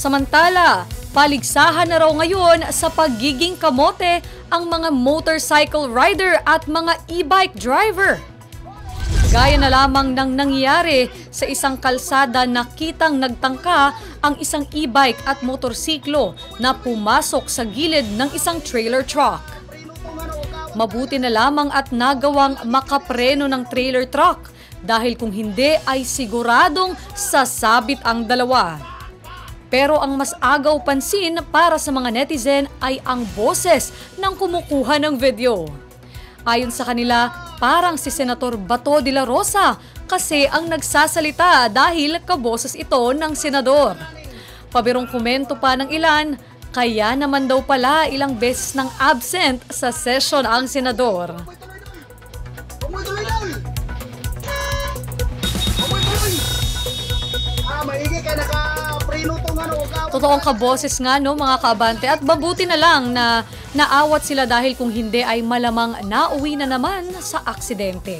Samantala, paligsahan na raw ngayon sa pagiging kamote ang mga motorcycle rider at mga e-bike driver. Gaya na lamang ng nangyari sa isang kalsada na kitang nagtangka ang isang e-bike at motorsiklo na pumasok sa gilid ng isang trailer truck. Mabuti na lamang at nagawang makapreno ng trailer truck dahil kung hindi ay siguradong sasabit ang dalawa. Pero ang mas agaw pansin para sa mga netizen ay ang boses ng kumukuha ng video. Ayon sa kanila, parang si Senator Bato de la Rosa kasi ang nagsasalita dahil kaboses ito ng senador. Pabirong komento pa ng ilan, kaya naman daw pala ilang beses nang absent sa session ang senador. Totoong kaboses nga no mga kaabante at mabuti na lang na naawat sila dahil kung hindi ay malamang nauwi na naman sa aksidente.